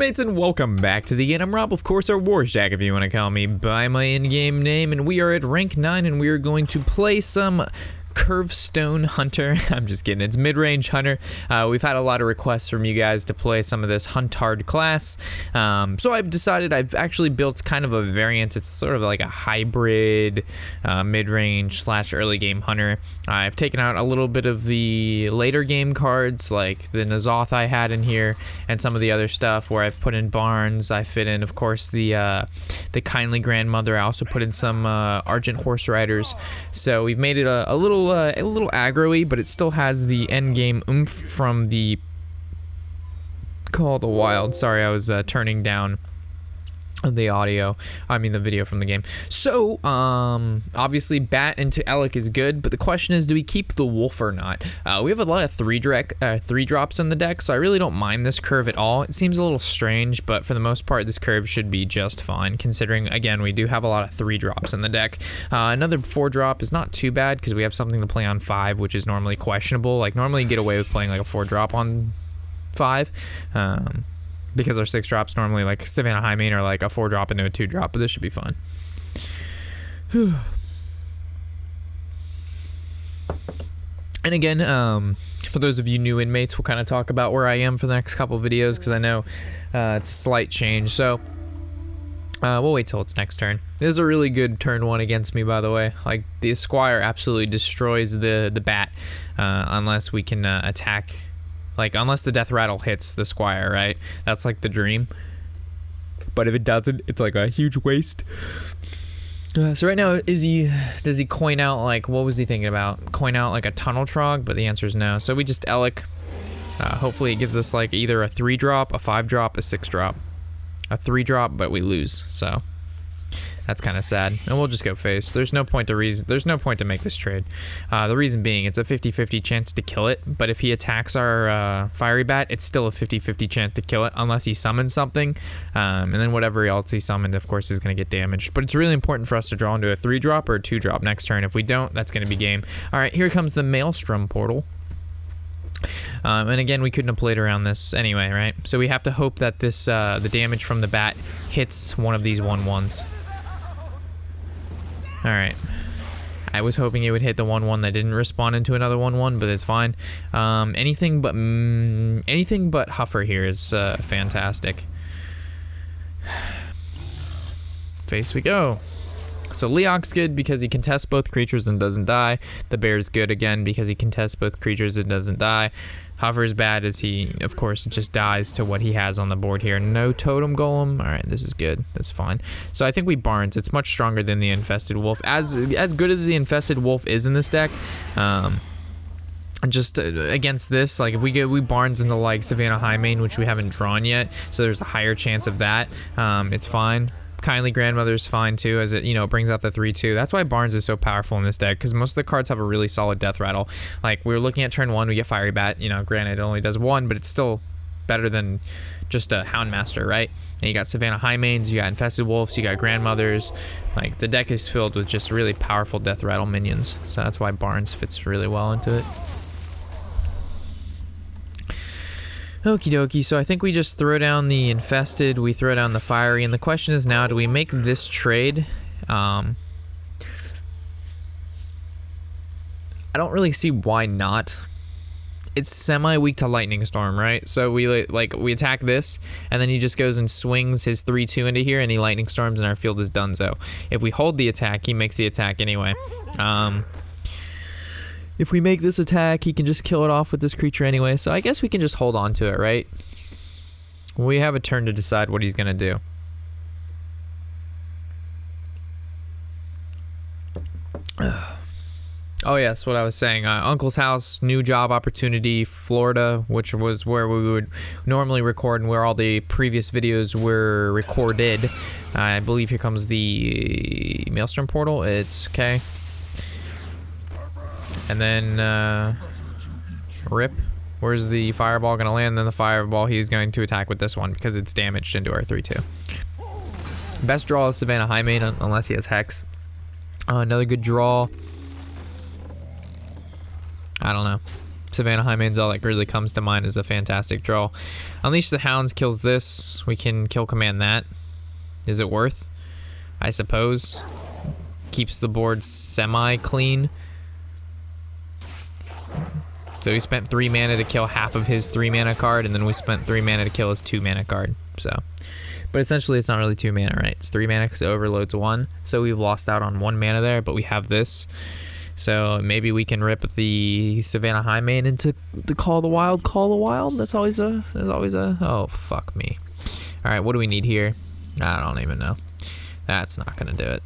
mates, and welcome back to the game. I'm Rob, of course, or Warshack if you want to call me by my in-game name, and we are at rank 9, and we are going to play some Hearthstone Hunter. I'm just kidding, it's mid-range Hunter. We've had a lot of requests from you guys to play some of this Huntard class, so I've decided I've actually built kind of a variant. It's sort of like a hybrid mid-range / early game Hunter. I've taken out a little bit of the later game cards, like the Nazoth I had in here, and some of the other stuff where I've put in Barnes. I fit in, of course, the Kindly Grandmother. I also put in some Argent Horse Riders. So we've made it a little aggro-y, but it still has the end game oomph from the Call of the Wild. Sorry, I was turning down the video from the game. So obviously Bat into Elec is good, but the question is, do we keep the Wolf or not? We have a lot of three drops in the deck, so I really don't mind this curve at all. It seems a little strange, but for the most part this curve should be just fine, considering again we do have a lot of 3 drops in the deck. Another 4 drop is not too bad because we have something to play on 5, which is normally questionable. Like normally you get away with playing like a 4 drop on 5, because our 6 drops normally like Savannah High Main or like a 4 drop into a 2 drop, but this should be fun. And again, for those of you new inmates, we'll kind of talk about where I am for the next couple videos, because I know it's a slight change. So we'll wait till it's next turn. This is a really good turn 1 against me, by the way. Like the Squire absolutely destroys the Bat, unless we can attack. Like, unless the Death Rattle hits the Squire, right? That's like the dream. But if it doesn't, it's like a huge waste. So right now, does he coin out, like, what was he thinking about? Coin out like a Tunnel Trog? But the answer is no. So we just Elec. Hopefully it gives us like either a 3 drop, a 5 drop, a 6 drop. A 3 drop, but we lose, so that's kind of sad. And we'll just go face. There's no point to make this trade. The reason being, it's a 50-50 chance to kill it, but if he attacks our Fiery Bat, it's still a 50-50 chance to kill it, unless he summons something. And then whatever else he summoned, of course, is going to get damaged. But it's really important for us to draw into a 3 drop or a 2 drop next turn. If we don't, that's going to be game. All right, here comes the Maelstrom Portal. And again, we couldn't have played around this anyway, right? So we have to hope that this the damage from the Bat hits one of these 1/1s. Alright, I was hoping it would hit the 1/1 that didn't respawn into another 1/1, but it's fine. Anything but Huffer here is fantastic. Face we go. So Leok's good because he contests both creatures and doesn't die. The Bear's good again because he contests both creatures and doesn't die. Huffer's bad as he, of course, just dies to what he has on the board here. No Totem Golem. Alright, this is good. That's fine. So I think we Barnes. It's much stronger than the Infested Wolf. As good as the Infested Wolf is in this deck, just against this, like if we Barnes into like Savannah High Main, which we haven't drawn yet, so there's a higher chance of that. It's fine. Kindly Grandmother's fine too, as it, you know, brings out the 3/2. That's why Barnes is so powerful in this deck, because most of the cards have a really solid Death Rattle. Like we were looking at turn 1, we get Fiery Bat. You know, granted it only does 1, but it's still better than just a Houndmaster, right? And you got Savannah High Mains, you got Infested Wolves, you got Grandmothers. Like the deck is filled with just really powerful Death Rattle minions. So that's why Barnes fits really well into it. Okie dokie, so I think we just throw down the Infested, we throw down the Fiery, and the question is now, do we make this trade? I don't really see why not. It's semi-weak to Lightning Storm, right? So we attack this, and then he just goes and swings his 3/2 into here, and he Lightning Storms, and our field is donezo. If we hold the attack, he makes the attack anyway. If we make this attack, he can just kill it off with this creature anyway, so I guess we can just hold on to it, right? We have a turn to decide what he's gonna do. Oh yes, what I was saying. Uncle's house, new job opportunity, Florida, which was where we would normally record and where all the previous videos were recorded. I believe here comes the Maelstrom Portal. It's okay. And then, rip. Where's the fireball gonna land? Then the fireball he's going to attack with this one because it's damaged into our 3/2. Best draw is Savannah High Main unless he has Hex. Another good draw. I don't know. Savannah Highmane's all that really comes to mind is a fantastic draw. Unleash the Hounds kills this. We can kill command that. Is it worth? I suppose. Keeps the board semi-clean. So we spent 3 mana to kill half of his 3 mana card, and then we spent 3 mana to kill his 2 mana card. So, but essentially it's not really 2 mana, right? It's 3 mana because it overloads 1. So we've lost out on 1 mana there, but we have this. So maybe we can rip the Savannah Highmane into the Call the Wild. Call the Wild. That's always a. Oh fuck me. All right, what do we need here? I don't even know. That's not gonna do it.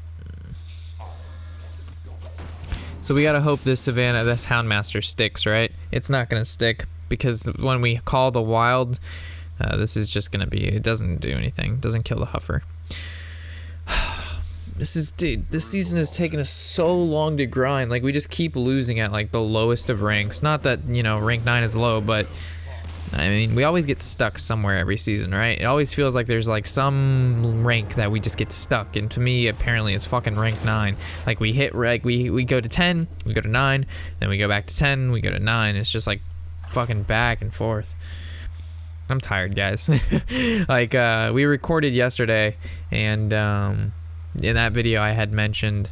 So we gotta hope this Houndmaster sticks, right? It's not gonna stick because when we Call the Wild, this is just gonna be. It doesn't do anything. Doesn't kill the Huffer. Dude, this season has taken us so long to grind. Like, we just keep losing at, like, the lowest of ranks. Not that, you know, rank 9 is low, but, I mean, we always get stuck somewhere every season, right? It always feels like there's, like, some rank that we just get stuck. And to me, apparently, it's fucking rank 9. Like, we hit, like, we go to 10, we go to 9, then we go back to 10, we go to 9. It's just, like, fucking back and forth. I'm tired, guys. Like, we recorded yesterday, and, in that video I had mentioned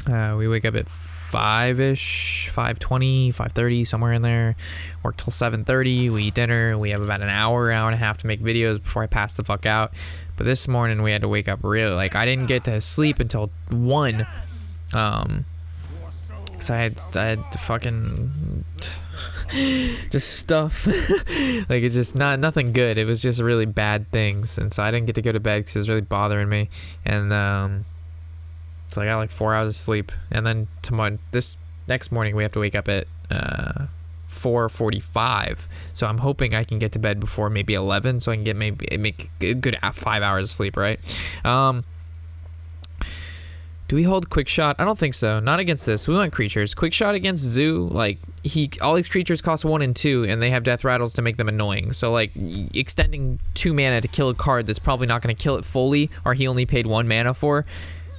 we wake up at 5-ish, 5:20, 5:30, somewhere in there, work till 7:30, we eat dinner, we have about an hour and a half to make videos before I pass the fuck out. But this morning we had to wake up really, like, I didn't get to sleep until 1 because I had to fucking just stuff. Like, it's just nothing good. It was just really bad things, and so I didn't get to go to bed because it was really bothering me. And so I got like 4 hours of sleep, and then this next morning we have to wake up at 4:45. So I'm hoping I can get to bed before maybe 11, so I can make a good 5 hours of sleep, right? Do we hold quick shot? I don't think so. Not against this. We want creatures. Quick shot against Zoo, like, all these creatures cost 1 and 2, and they have death rattles to make them annoying. So, like, extending 2 mana to kill a card that's probably not going to kill it fully, or he only paid 1 mana for,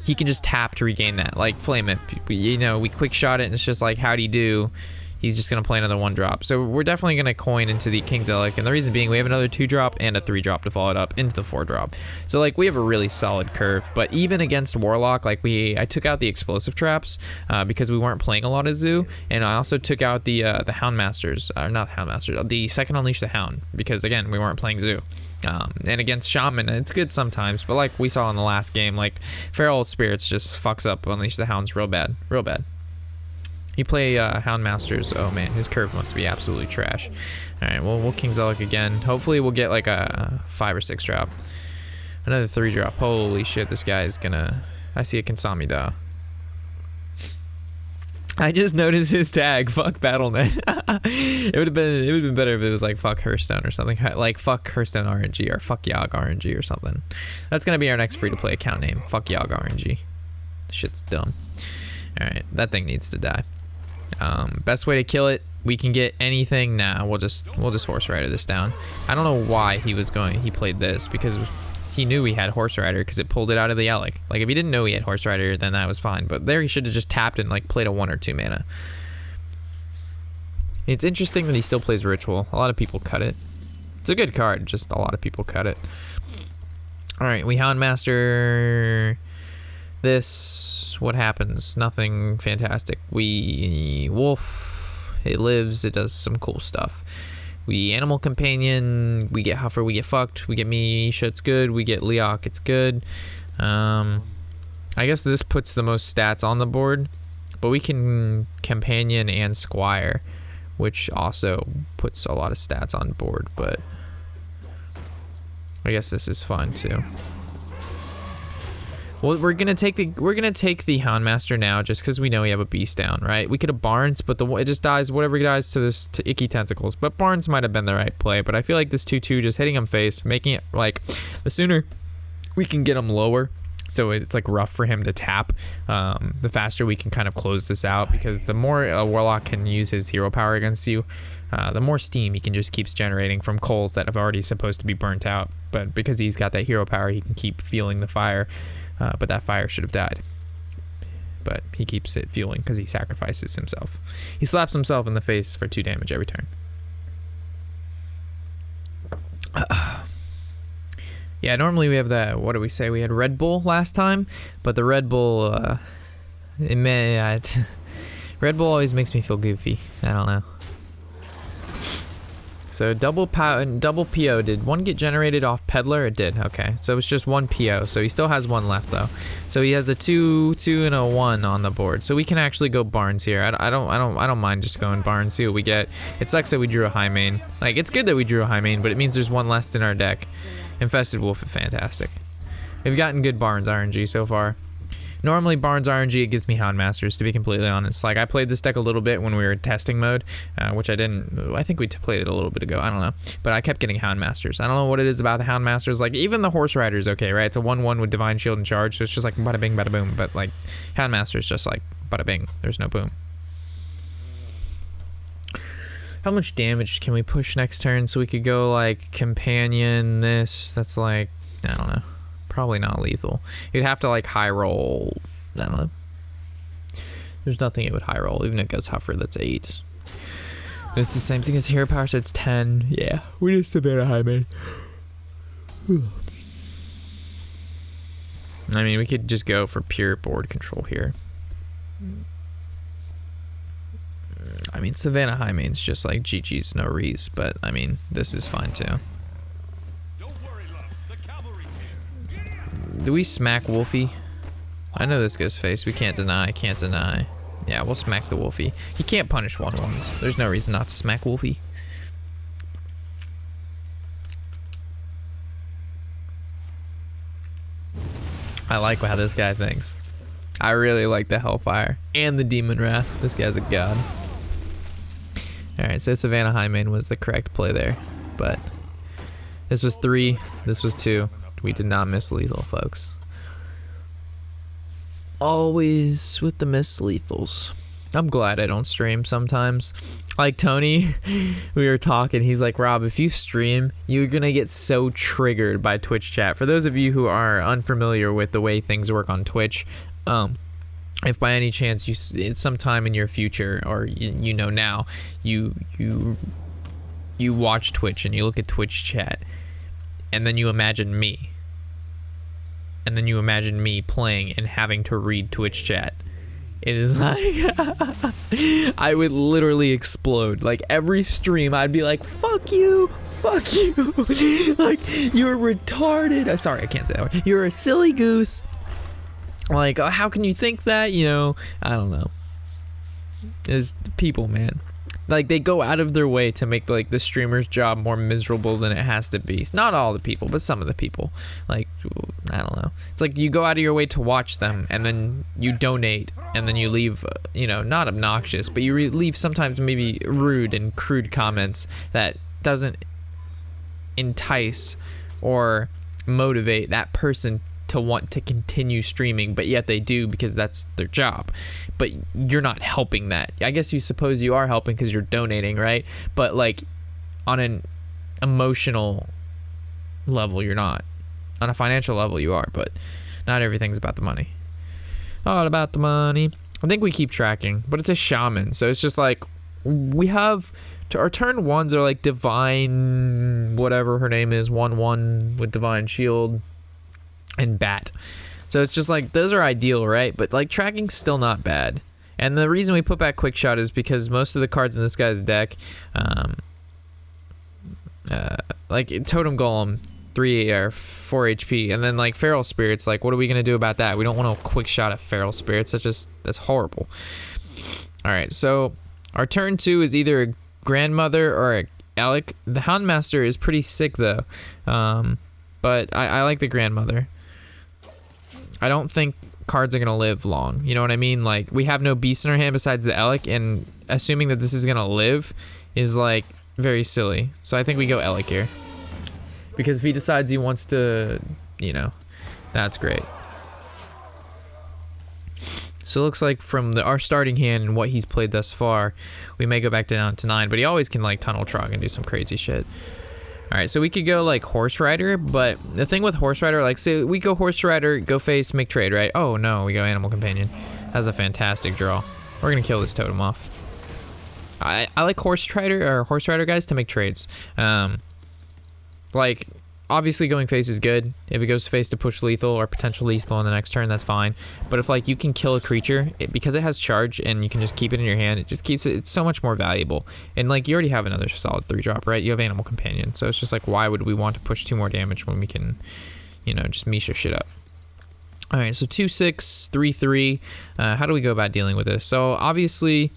he can just tap to regain that. Like, flame it. You know, we quick shot it, and it's just like, how'd he do? He's just going to play another 1-drop. So we're definitely going to coin into the King's Relic, and the reason being we have another 2-drop and a 3-drop to follow it up into the 4-drop. So, like, we have a really solid curve. But even against Warlock, like, I took out the explosive traps because we weren't playing a lot of Zoo, and I also took out the Houndmasters, not Houndmasters, the second Unleash the Hound, because, again, we weren't playing Zoo. And against Shaman, it's good sometimes, but like we saw in the last game, like, Feral Spirits just fucks up Unleash the Hounds real bad. Real bad. You play Houndmasters. Oh man, his curve must be absolutely trash. All right, well, we'll King's Relic again. Hopefully we'll get like a 5 or 6 drop. Another 3-drop. Holy shit, this guy is gonna... I see a Kinsamida. I just noticed his tag. Fuck BattleNet. It would have been better if it was like fuck Hearthstone or something. Like fuck Hearthstone RNG or fuck Yogg RNG or something. That's gonna be our next free-to-play account name. Fuck Yogg RNG. Shit's dumb. All right, that thing needs to die. Best way to kill it, we can get anything. Nah, we'll just Horse Rider this down. I don't know why he played this, because he knew he had Horse Rider because it pulled it out of the Relic. Like, if he didn't know he had Horse Rider, then that was fine. But there he should have just tapped and like played a 1 or 2 mana. It's interesting that he still plays Ritual. A lot of people cut it. It's a good card, just a lot of people cut it. All right, we Houndmaster this. What happens? Nothing fantastic. We Wolf. It lives. It does some cool stuff. We Animal Companion. We get Huffer. We get fucked. We get Misha. It's good. We get Leok. It's good. I guess this puts the most stats on the board, but we can Companion and Squire, which also puts a lot of stats on board. But I guess this is fun too. Well, we're gonna take the Houndmaster now, just because we know we have a beast down, right? We could have Barnes, but it just dies. Whatever dies to Icky Tentacles. But Barnes might have been the right play. But I feel like this 2/2 just hitting him face, making it like the sooner we can get him lower, so it's like rough for him to tap. The faster we can kind of close this out, because the more a Warlock can use his hero power against you, the more steam he can just keeps generating from coals that have already supposed to be burnt out. But because he's got that hero power, he can keep feeling the fire. But that fire should have died. but he keeps it fueling because he sacrifices himself. He slaps himself in the face for 2 damage every turn. Yeah, normally we have that, what did we say? We had Red Bull last time, but the Red Bull, Red Bull always makes me feel goofy. I don't know. So double PO. Did one get generated off Peddler? It did. Okay. So it's just 1 PO. So he still has 1 left though. So he has a 2, and a 1 on the board. So we can actually go Barnes here. I don't mind just going Barnes. See what we get. It sucks that we drew a high main. Like, it's good that we drew a high main, but it means there's 1 less in our deck. Infested Wolf is fantastic. We've gotten good Barnes RNG so far. Normally Barnes RNG, it gives me Houndmasters, to be completely honest. Like, I played this deck a little bit when we were in testing mode, which I didn't, I think we played it a little bit ago, I don't know. But I kept getting Houndmasters. I don't know what it is about the Houndmasters. Like, even the Horse Rider is okay, right? It's a 1/1 with Divine Shield and Charge, so it's just like bada bing, bada boom. But like, Houndmaster's just like bada bing, there's no boom. How much damage can we push next turn? So we could go like Companion, that's like, I don't know. Probably not lethal. You'd have to like high roll. I don't know. There's nothing it would high roll, even if it goes Huffer, that's 8. It's the same thing as Hero Power, so it's 10. Yeah, we just submit a high main. I mean, we could just go for pure board control here. I mean, Savannah high main's just like GG's, no rees, but I mean, this is fine too. Do we smack Wolfie? I know this goes face. We can't deny. Can't deny. Yeah, we'll smack the Wolfie. You can't punish 1/1s. There's no reason not to smack Wolfie. I like how this guy thinks. I really like the Hellfire and the Demon Wrath. This guy's a god. Alright, so Savannah High Main was the correct play there. But this was 3. This was 2. We did not miss lethal, folks. Always with the miss lethals. I'm glad I don't stream sometimes. Like Tony, we were talking, he's like, Rob, if you stream, you're gonna get so triggered by Twitch chat. For those of you who are unfamiliar with the way things work on Twitch, if by any chance it's sometime in your future, or you know now, you watch Twitch and you look at Twitch chat, and then you imagine me. And then you imagine me playing and having to read Twitch chat. It is like, I would literally explode. Like, every stream, I'd be like, fuck you, fuck you. Like, you're retarded. Sorry, I can't say that word. You're a silly goose. Like, how can you think that? You know, I don't know. There's people, man. Like, they go out of their way to make, like, the streamer's job more miserable than it has to be. Not all the people, but some of the people. Like, I don't know. It's like you go out of your way to watch them, and then you donate, and then you leave, you know, not obnoxious, but you leave sometimes maybe rude and crude comments that doesn't entice or motivate that person to want to continue streaming, but yet they do because that's their job. But you're not helping that. I guess you suppose you are helping because you're donating, right? But like on an emotional level, you're not. On a financial level, you are, but not everything's about the money. All about the money. I think we keep tracking, but it's a shaman, so it's just like we have our turn 1s are like divine, whatever her name is, 1/1 with divine shield and bat. So it's just like, those are ideal, right? But like tracking's still not bad. And the reason we put back quick shot is because most of the cards in this guy's deck, like Totem Golem, 3 or 4 HP, and then like Feral Spirits, like what are we gonna do about that? We don't want to quick shot at Feral Spirits. That's horrible. All right, so our turn 2 is either a Grandmother or a Alec. The Houndmaster is pretty sick though, but I like the Grandmother. I don't think cards are gonna live long. You know what I mean? Like, we have no beast in our hand besides the Alec, and assuming that this is gonna live is like very silly. So I think we go Alec here. Because if he decides he wants to, you know, that's great. So it looks like from our starting hand and what he's played thus far, we may go back down to 9, but he always can like Tunnel Trog and do some crazy shit. Alright, so we could go like Horse Rider, but the thing with Horse Rider, like say we go Horse Rider, go face, make trade, right? Oh no, we go Animal Companion. That's a fantastic draw. We're gonna kill this totem off. I like horse rider guys to make trades. Like, obviously going face is good. If it goes to face to push lethal or potential lethal on the next turn, that's fine. But if like you can kill a creature, because it has charge and you can just keep it in your hand, it just keeps it, it's so much more valuable. And like you already have another solid 3-drop, right? You have Animal Companion. So it's just like, why would we want to push 2 more damage when we can, you know, just Misha shit up? All right, so 2/6, 3/3. How do we go about dealing with this? So obviously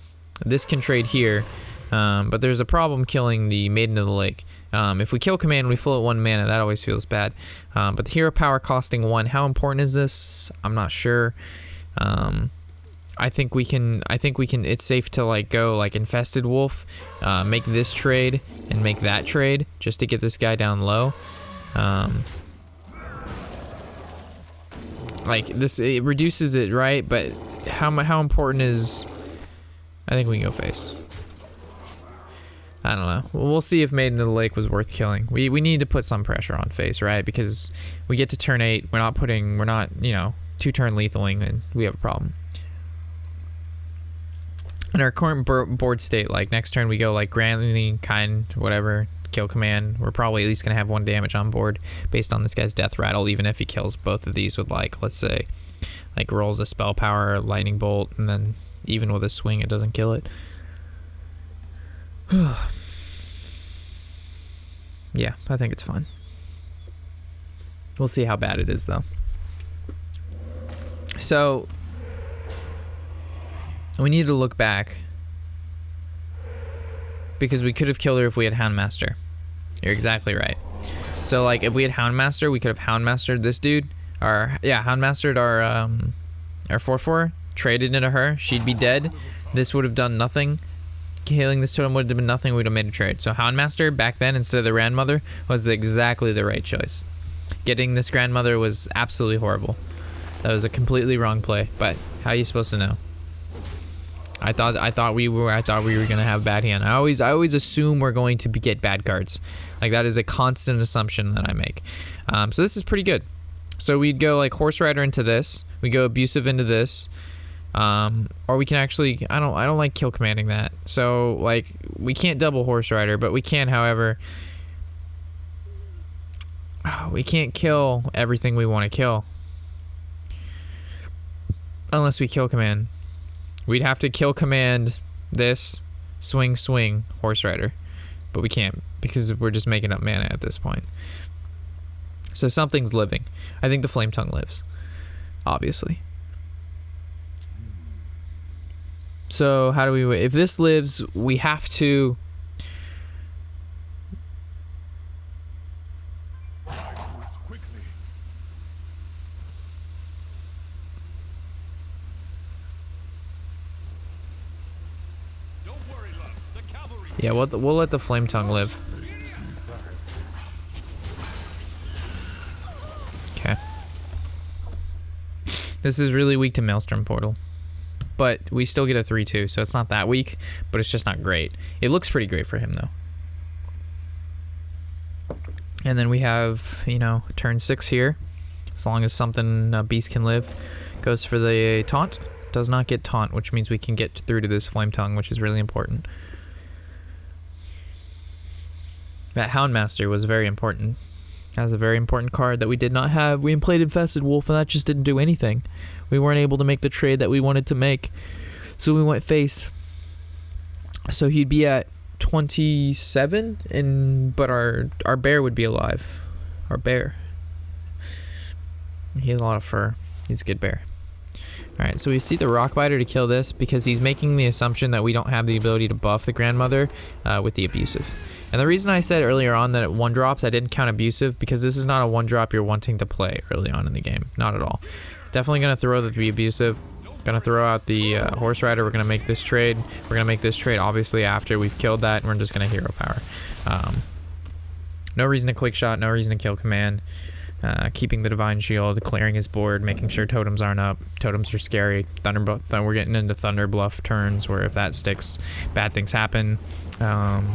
this can trade here, but there's a problem killing the Maiden of the Lake. If we kill command, we float 1 mana. That always feels bad. But the hero power costing 1. How important is this? I'm not sure. I think we can. It's safe to like go like Infested Wolf, make this trade and make that trade just to get this guy down low. Like this, it reduces it, right? But how important is? I think we can go face. I don't know. We'll see if Maiden of the Lake was worth killing. We need to put some pressure on face, right? Because we get to turn 8, we're not, you know, 2-turn lethaling, then we have a problem. In our current board state, like next turn we go like Grandly, Kind, whatever, kill command. We're probably at least gonna have 1 damage on board based on this guy's death rattle, even if he kills both of these with like, let's say, like rolls a spell power, or lightning bolt, and then even with a swing it doesn't kill it. Yeah, I think it's fine. We'll see how bad it is though. So we need to look back because we could have killed her if we had Houndmaster. You're exactly right. So like if we had Houndmaster, we could have Houndmastered this dude. Houndmastered our 4/4, traded into her. She'd be dead. This would have done nothing. Killing this totem would have been nothing. We'd have made a trade. So Houndmaster back then instead of the grandmother was exactly the right choice. Getting this grandmother was absolutely horrible. That was a completely wrong play. But how are you supposed to know? I thought we were gonna have bad hand. I always assume we're going to get bad cards. Like that is a constant assumption that I make. So this is pretty good. So we'd go like Horse Rider into this. We go Abusive into this. Or we can actually, I don't like kill commanding that. So like we can't double Horse Rider, but we can, however, we can't kill everything we want to kill unless we kill command. We'd have to kill command this, swing, Horse Rider, but we can't because we're just making up mana at this point. So something's living. I think the Flame Tongue lives, obviously. So how do we, if this lives, we have to yeah, we'll let the Flame Tongue live. Okay. This is really weak to Maelstrom Portal. But we still get a 3/2, so it's not that weak, but it's just not great. It looks pretty great for him, though. And then we have, you know, turn 6 here. As long as something, Beast can live. Goes for the Taunt. Does not get Taunt, which means we can get through to this Flame Tongue, which is really important. That Houndmaster was very important. That was a very important card that we did not have. We played Infested Wolf, and that just didn't do anything. We weren't able to make the trade that we wanted to make, so we went face. So he'd be at 27, but our bear would be alive. Our bear. He has a lot of fur. He's a good bear. Alright, so we see the Rockbiter to kill this because he's making the assumption that we don't have the ability to buff the grandmother with the Abusive. And the reason I said earlier on that it 1-drops, I didn't count Abusive because this is not a 1-drop you're wanting to play early on in the game. Not at all. Definitely going to throw the Abusive. Going to throw out the Horse Rider. We're going to make this trade. We're going to make this trade obviously after we've killed that, and we're just going to Hero Power. No reason to Quick Shot, no reason to kill command. Keeping the Divine Shield, clearing his board, making sure totems aren't up. Totems are scary. We're getting into Thunder Bluff turns where if that sticks, bad things happen.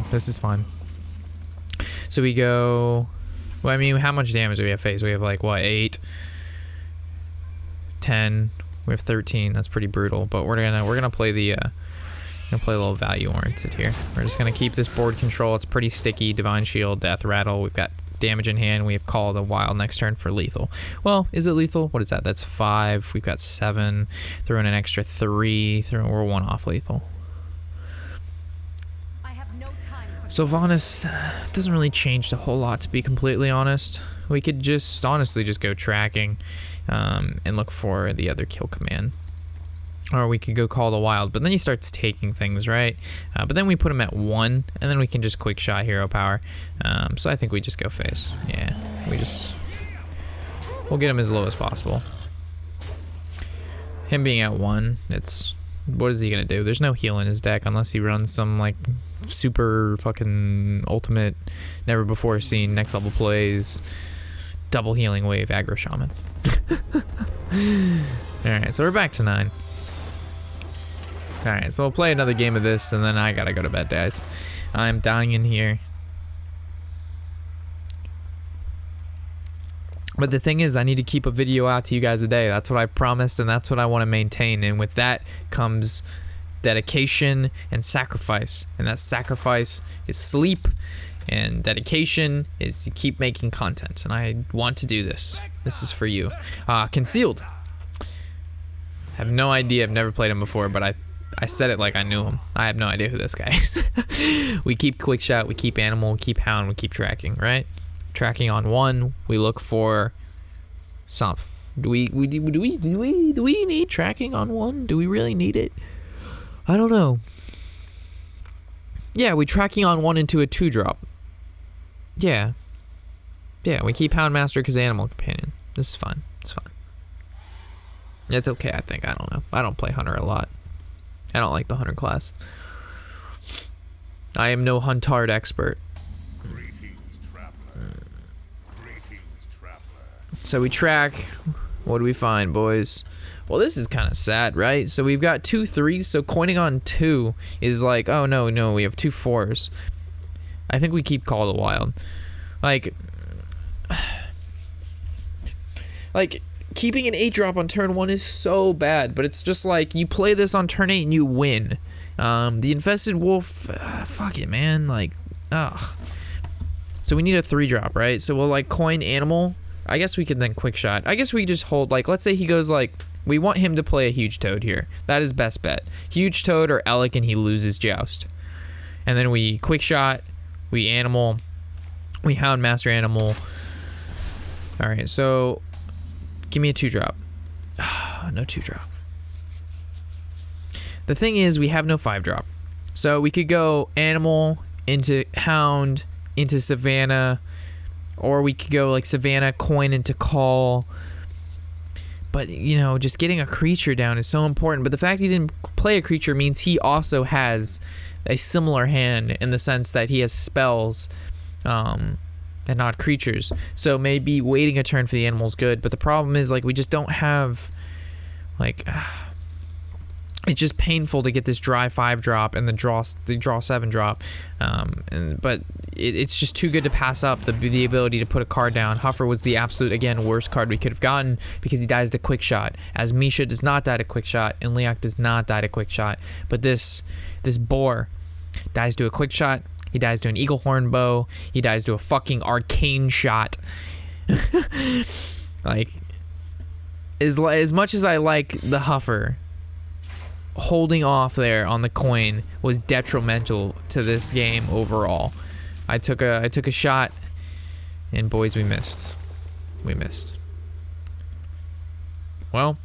This is fine. So we go, well, I mean, how much damage do we have face? We have like, what, 8, 10, We have 13. That's pretty brutal. But we're gonna play the gonna play a little value oriented here. We're just gonna keep this board control. It's pretty sticky. Divine Shield, Death Rattle. We've got damage in hand. We have Call of the Wild next turn for lethal. Well, is it lethal? What is that? That's 5. We've got 7. Throw in an extra 3. We're 1 off lethal. Sylvanas doesn't really change a whole lot, to be completely honest. We could just honestly just go tracking and look for the other kill command. Or we could go Call the Wild, but then he starts taking things, right? But then we put him at 1, and then we can just quick shot hero power. So I think we just go face. Yeah, we'll get him as low as possible. Him being at 1, what is he gonna do? There's no heal in his deck unless he runs some like super fucking ultimate, never before seen, next level plays, double healing wave, aggro shaman. Alright, so we're back to 9. Alright, so we'll play another game of this and then I gotta go to bed, guys. I'm dying in here. But the thing is, I need to keep a video out to you guys a day. That's what I promised, and that's what I want to maintain. And with that comes dedication and sacrifice. And that sacrifice is sleep, and dedication is to keep making content. And I want to do this. This is for you. Concealed. I have no idea. I've never played him before, but I said it like I knew him. I have no idea who this guy is. We keep quick shot, we keep animal, we keep hound, we keep tracking, right? Tracking on 1, we look for some. Do we need tracking on 1? Do we really need it? I don't know. Yeah, we tracking on 1 into a 2-drop. Yeah, we keep Houndmaster because Animal Companion. This is fine. It's fine. It's okay, I think. I don't know. I don't play Hunter a lot. I don't like the Hunter class. I am no Huntard expert. So we track. What do we find, boys? Well, this is kind of sad, right? So we've got 2 3s, so coining on 2 is like, oh no, we have 2 4s. I think we keep Call of the Wild. Like keeping an 8-drop on turn 1 is so bad, but it's just like you play this on turn 8 and you win. The Infested Wolf, fuck it, man. Like, ugh. So we need a 3-drop, right? So we'll like coin Animal. I guess we could then quick shot. I guess we just hold, like, let's say he goes like, we want him to play a Huge Toad here. That is best bet. Huge Toad or Elec and he loses Joust. And then we quick shot, we Animal, we Houndmaster Animal. All right, so give me a 2-drop. No 2-drop. The thing is, we have no 5-drop. So we could go Animal into Hound, into Savannah, or we could go like Savannah, coin into Call. But, you know, just getting a creature down is so important. But the fact he didn't play a creature means he also has a similar hand in the sense that he has spells and not creatures. So maybe waiting a turn for the animal is good. But the problem is, like, we just don't have, like... it's just painful to get this dry 5-drop and the draw 7-drop, but it's just too good to pass up the ability to put a card down. Huffer was the absolute, again, worst card we could have gotten because he dies to quick shot, as Misha does not die to quick shot and Leok does not die to quick shot. But this boar dies to a quick shot. He dies to an eagle horn bow. He dies to a fucking arcane shot. Like, as much as I like the Huffer, holding off there on the coin was detrimental to this game overall. I took a shot, and boys, we missed. Well,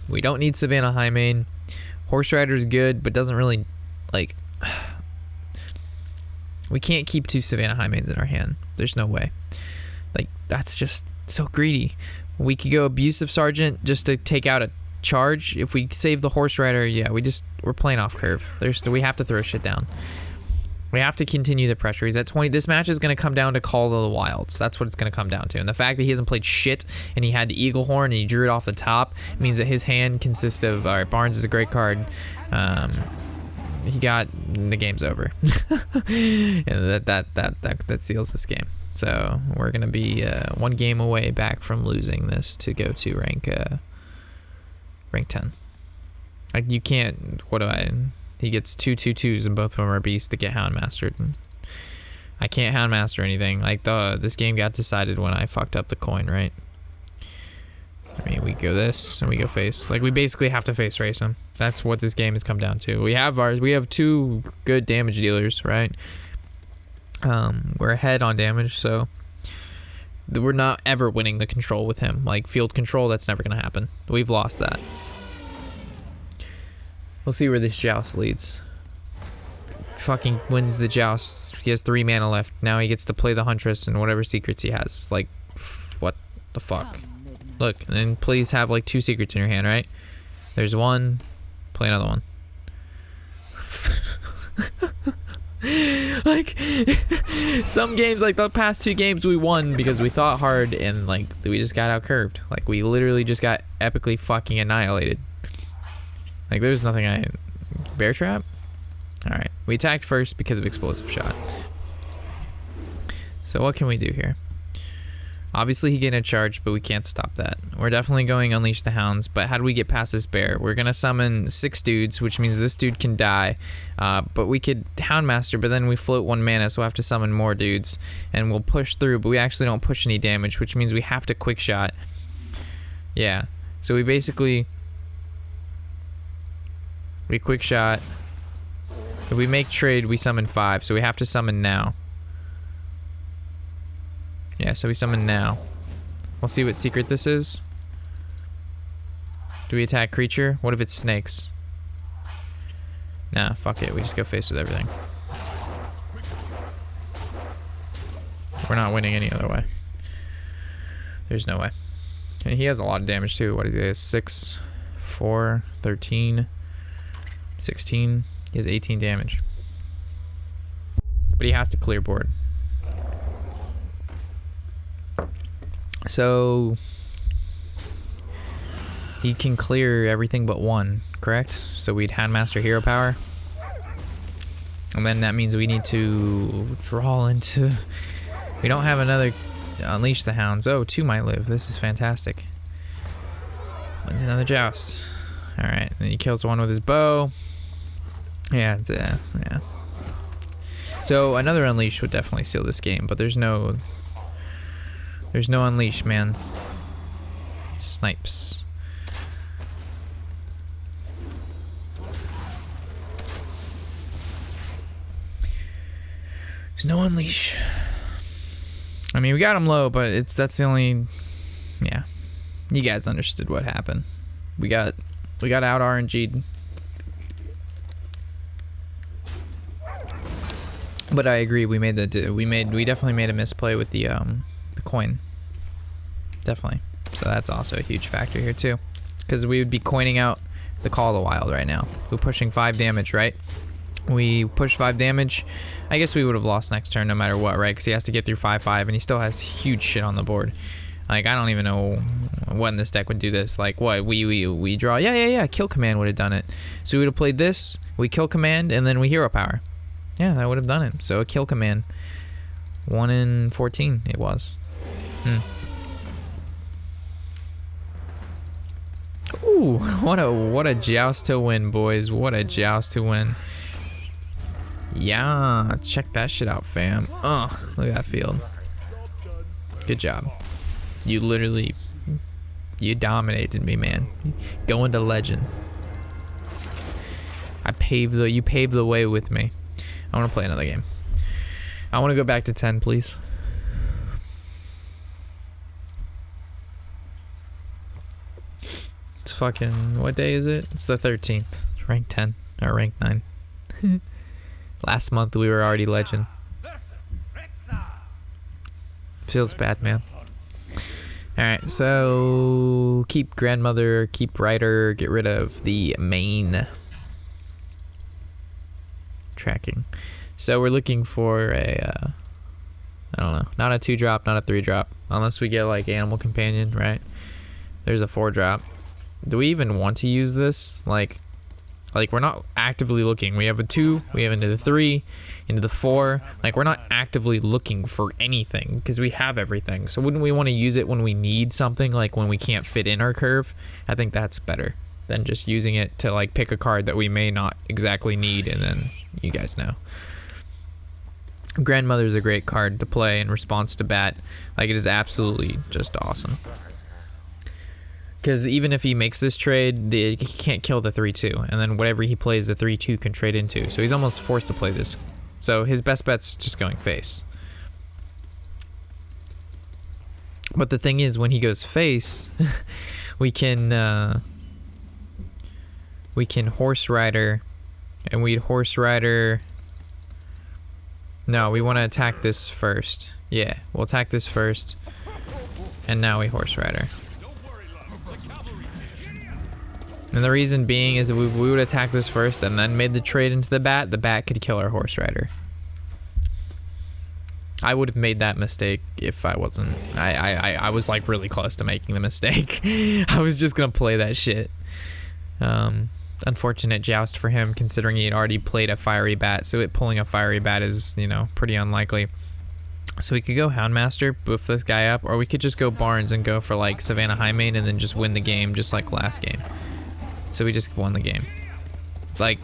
we don't need Savannah Highmane. Horse Rider's good, but doesn't really, like... we can't keep 2 Savannah Highmanes in our hand. There's no way. Like, that's just so greedy. We could go Abusive Sergeant just to take out a charge. If we save the Horse Rider, yeah, we're playing off curve. We have to throw shit down. We have to continue the pressure. He's at 20. This match is going to come down to Call of the Wild. That's what it's going to come down to. And the fact that he hasn't played shit and he had the Eagle Horn and he drew it off the top means that his hand consists of, all right, Barnes is a great card. The game's over. And that seals this game. So we're going to be 1 game away back from losing this to go to rank Rank 10. Like, you can't, he gets 2/2/2s and both of them are beasts to get Hound Mastered. I can't Hound Master anything. Like, this game got decided when I fucked up the coin, right? I mean, we go this and we go face. Like, we basically have to face race him. That's what this game has come down to. We have 2 good damage dealers, right? We're ahead on damage, so we're not ever winning the control with him. Like, field control, that's never gonna happen. We've lost that. We'll see where this joust leads. Fucking wins the joust. He has 3 mana left. Now he gets to play the Huntress and whatever secrets he has. Like, what the fuck? Look, and please have like 2 secrets in your hand, right? There's 1. Play another one. Like, some games, like the past 2 games we won because we thought hard and like we just got out curved. Like, we literally just got epically fucking annihilated. Like, there's nothing Bear trap? Alright. We attacked first because of explosive shot. So what can we do here? Obviously he gained a charge, but we can't stop that. We're definitely going Unleash the Hounds, but how do we get past this bear? We're gonna summon 6 dudes, which means this dude can die. But we could Hound Master, but then we float 1 mana, so we'll have to summon more dudes. And we'll push through, but we actually don't push any damage, which means we have to quick shot. Yeah. So we basically... We quick shot. If we make trade, we summon 5, so we have to summon now. Yeah, so we summon now. We'll see what secret this is. Do we attack creature? What if it's snakes? Nah, fuck it. We just go face with everything. We're not winning any other way. There's no way. And he has a lot of damage too. What is he? 6, 4, 13, 16. He has 18 damage. But he has to clear board. So he can clear everything but 1, correct? So we'd Handmaster Hero Power. And then that means we need to draw into... We don't have another Unleash the Hounds. Oh, 2 might live. This is fantastic. When's another Joust? Alright, then he kills 1 with his bow. Yeah, yeah. So another Unleash would definitely seal this game, but there's no Unleash, man. Snipes. There's no Unleash. I mean, we got him low, but that's the only... Yeah. You guys understood what happened. We got out RNG'd. But I agree, we definitely made a misplay with the coin. Definitely. So that's also a huge factor here too. Because we would be coining out the Call of the Wild right now. We're pushing 5 damage, right? We push 5 damage. I guess we would have lost next turn no matter what, right? Because he has to get through 5/5 and he still has huge shit on the board. Like, I don't even know when this deck would do this. Like, what? We draw? Yeah. Kill Command would have done it. So we would have played this, we Kill Command, and then we Hero Power. Yeah, that would have done it. So a Kill Command. 1 in 14 it was. Ooh, what a joust to win, boys. What a joust to win. Yeah, check that shit out, fam. Look at that field. Good job. You dominated me, man. Going to legend. You paved the way with me. I want to play another game. I want to go back to 10, please. It's fucking, what day is it? It's the 13th. It's rank 10 or rank 9. Last month we were already legend. Feels bad, man. Alright, so keep grandmother, keep writer, get rid of the main tracking. So we're looking for a, I don't know, not a 2-drop, not a 3-drop, unless we get like Animal Companion, right? There's a 4-drop. Do we even want to use this? Like we're not actively looking. We have a 2, we have into the 3, into the 4. Like, we're not actively looking for anything because we have everything. So wouldn't we want to use it when we need something, like when we can't fit in our curve? I think that's better. than just using it to like pick a card that we may not exactly need, and then you guys know. Grandmother's a great card to play in response to bat. Like, it is absolutely just awesome. Because even if he makes this trade, he can't kill the 3-2, and then whatever he plays, the 3-2 can trade into. So he's almost forced to play this. So his best bet's just going face. But the thing is, when he goes face, we can Horse Rider, and we'd Horse Rider. No, we want to attack this first. Yeah, we'll attack this first, and now we Horse Rider. And the reason being is if we would attack this first and then made the trade into the bat could kill our Horse Rider. I would have made that mistake if I wasn't. I was like really close to making the mistake. I was just gonna play that shit. Unfortunate joust for him, considering he had already played a fiery bat, so pulling a fiery bat is, you know, pretty unlikely. So we could go Houndmaster, boof this guy up, or we could just go Barnes and go for like Savannah Highmane and then just win the game just like last game. So we just won the game. Like,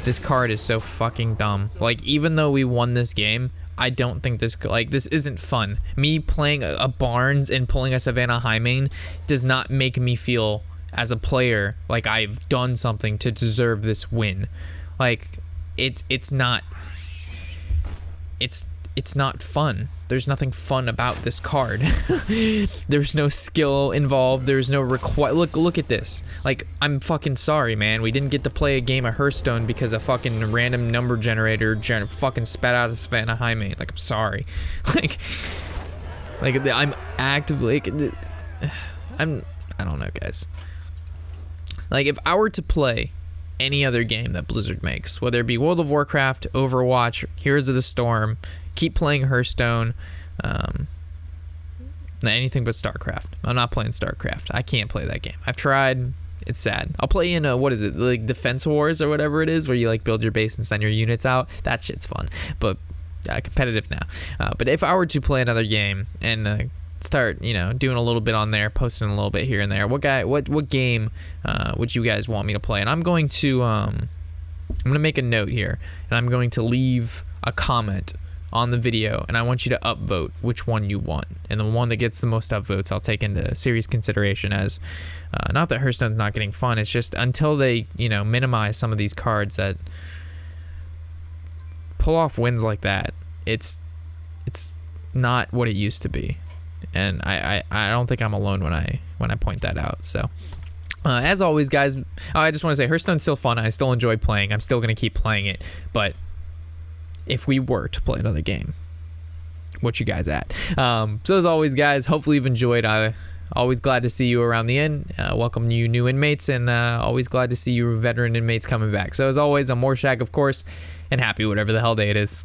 this card is so fucking dumb. Like, even though we won this game, I don't think this isn't fun. Me playing a Barnes and pulling a Savannah Highmane does not make me feel as a player like I've done something to deserve this win. Like, it's not fun. There's nothing fun about this card. There's no skill involved. There's no look at this. Like, I'm fucking sorry, man. We didn't get to play a game of Hearthstone because a fucking random number generator fucking spat out a Savannah Highmane. Like, I'm sorry. like I'm actively I don't know, guys. Like, if I were to play any other game that Blizzard makes, whether it be World of Warcraft, Overwatch, Heroes of the Storm, keep playing Hearthstone, anything but StarCraft. I'm not playing StarCraft. I can't play that game. I've tried. It's sad. I'll play in what is it, like Defense Wars or whatever it is, where you like build your base and send your units out. That shit's fun, but competitive now. But if I were to play another game and start, you know, doing a little bit on there, posting a little bit here and there, what game would you guys want me to play? And I'm going to make a note here, and I'm going to leave a comment on the video, and I want you to upvote which one you want, and the one that gets the most upvotes I'll take into serious consideration. As not that Hearthstone's not getting fun, it's just until they, you know, minimize some of these cards that pull off wins like that, it's not what it used to be. And I don't think I'm alone when I point that out. So as always, guys, I just want to say Hearthstone's still fun. I still enjoy playing. I'm still going to keep playing it. But if we were to play another game, what you guys at? So as always, guys, hopefully you've enjoyed. Always glad to see you around the inn. Welcome you new inmates, and always glad to see you veteran inmates coming back. So as always, I'm Warshack, of course, and happy whatever the hell day it is.